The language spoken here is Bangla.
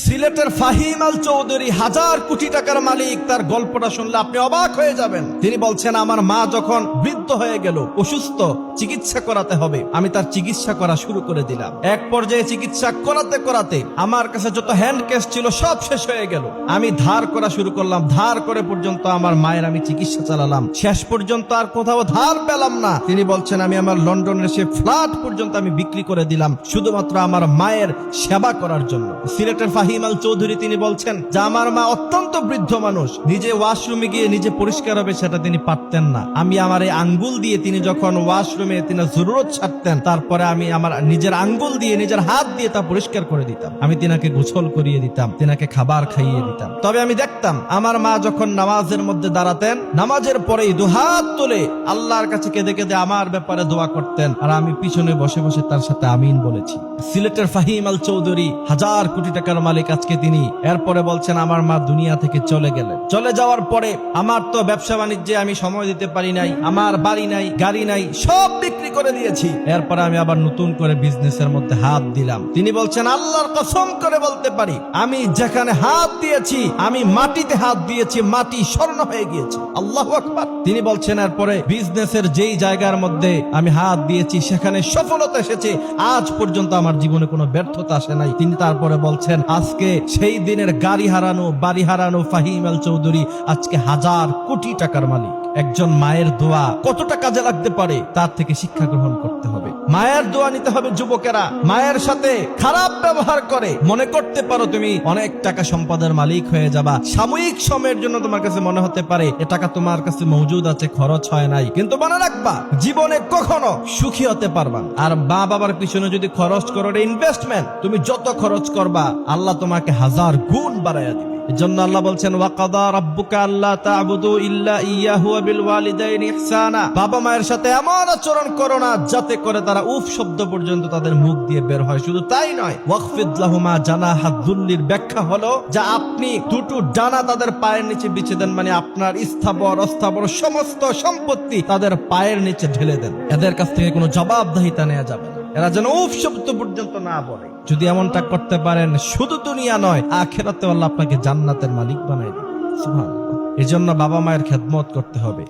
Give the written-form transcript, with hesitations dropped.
সিলেটের ফাহিম আল চৌধুরী 1000 কোটি টাকার মালিক। তার গল্পটা শুনলে আপনি অবাক হয়ে যাবেন। তিনি বলছেন, আমার মা যখন বৃদ্ধ হয়ে গেল, অসুস্থ, চিকিৎসা করাতে হবে, আমি তার চিকিৎসা করা শুরু করে দিলাম। এক পর্যায়ে চিকিৎসা করাতে করাতে আমার কাছে যত হ্যান্ড ক্যাশ ছিল সব শেষ হয়ে গেল। আমি ধার করা শুরু করলাম, ধার করে পর্যন্ত আমার মায়ের আমি চিকিৎসা চালালাম। শেষ পর্যন্ত আর কোথাও ধার পেলাম না। তিনি বলছেন, আমি আমার লন্ডনের সে ফ্ল্যাট পর্যন্ত আমি বিক্রি করে দিলাম শুধুমাত্র আমার মায়ের সেবা করার জন্য। সিলেটের ফাহিম আল চৌধুরী তিনি বলছেন যে আমার মা অত্যন্ত বৃদ্ধ মানুষ, নিজে ওয়াশরুমে গিয়ে নিজে পরিষ্কার হবে সেটা তিনি পারতেন না। আমি আমার এই আঙ্গুল দিয়ে তিনি যখন ওয়াশরুমে তিনি জরুরত ছাড়তেন, তারপরে আমি আমার নিজের আঙ্গুল দিয়ে নিজের হাত দিয়ে তা পরিষ্কার করে দিতাম। আমি তিনাকে গোসল করিয়ে দিতাম, তিনাকে খাবার খাইয়ে দিতাম। তবে আমি দেখতাম আমার মা যখন নামাজের মধ্যে দাঁড়াতেন, নামাজের পরেই দুহাত তুলে আল্লাহর কাছে কেঁদে কেঁদে আমার ব্যাপারে দোয়া করতেন, আর আমি পিছনে বসে বসে তার সাথে আমিন বলেছি। সিলেটের ফাহিম আল চৌধুরী 1000 কোটি টাকার মালিক আজকে তিনি। এরপরে বলছেন, আমার মা দুনিয়া থেকে চলে গেলেন। চলে যাওয়ার পরে আমার তো ব্যবসা বাণিজ্যে আমি সময় দিতে পারি নাই, আমার বাড়ি নাই, গাড়ি নাই, সব বিক্রি করে দিয়েছি। এরপরে আমি আবার নতুন করে বিজনেসের মধ্যে হাত দিলাম। তিনি বলছেন, আল্লাহর কসম করে বলতে পারি, আমি যেখানে হাত দিয়েছি, আমি মাটিতে হাত দিয়েছি, মাটি স্বর্ণ হয়ে গিয়েছে। আল্লাহু আকবার। তিনি বলছেন, এরপরে বিজনেসের যেই জায়গার মধ্যে আমি হাত দিয়েছি সেখানে সফলতা এসেছে। আজ পর্যন্ত আমার জীবনে কোনো ব্যর্থতা আসে নাই। তিনি তারপরে বলছেন, আজকে সেই দিনের গাড়ি হারানো, বাড়ি হারানো ফাহিম আল চৌধুরী আজকে 1000 কোটি টাকার মালিক। একজন মায়ের দোয়া কতটা কাজে লাগতে পারে তার থেকে শিক্ষা গ্রহণ করতে হবে। মায়ের দোয়া নিতে হবে। যুবকেরা মায়ের সাথে খারাপ ব্যবহার করে মনে করতে পারো তুমি অনেক টাকা সম্পদের মালিক হয়ে যাবা। সাময়িক সময়ের জন্য তোমার কাছে মনে হতে পারে এ টাকা তোমার কাছে মজুদ আছে, খরচ হয় নাই, কিন্তু মনে রাখবা জীবনে কখনো সুখী হতে পারবা। আর মা বাবার পিছনে যদি খরচ করো, ইনভেস্টমেন্ট, তুমি যত খরচ করবা আল্লাহ তোমাকে 1000 গুণ বাড়াইয়া দিবে। এজন্য আল্লাহ বলছেন, ওয়াকাদা রাব্বুকা আল্লা তা'বুদু ইল্লা ইয়্যাহু ওয়া বিল ওয়ালিদাইনি ইহসানা। বাবা মায়ের সাথে এমন আচরণ করো না যাতে করে তারা উফ শব্দ পর্যন্ত তাদের মুখ দিয়ে বের হয়। শুধু তাই নয়, ওয়াখফিদ লাহুমা জানাহা যুল্লির ব্যাখ্যা হলো যে আপনি দুটো ডানা তাদের পায়ের নিচে বিছিয়ে দেন, মানে আপনার স্থাবর অস্থাবর সমস্ত সম্পত্তি তাদের পায়ের নিচে ঢেলে দেন। এদের কাছ থেকে কোনো জবাবদিহিতা নেওয়া যাবে না, এরা যেন উফ শব্দ পর্যন্ত না বলে। যদি এমনটা করতে পারেন, শুধু দুনিয়া নয় আখিরাতে আল্লাহ আপনাকে জান্নাতের মালিক বানাই দিবেন। সুবহানাল্লাহ। এজন্য বাবা মায়ের খেদমত করতে হবে।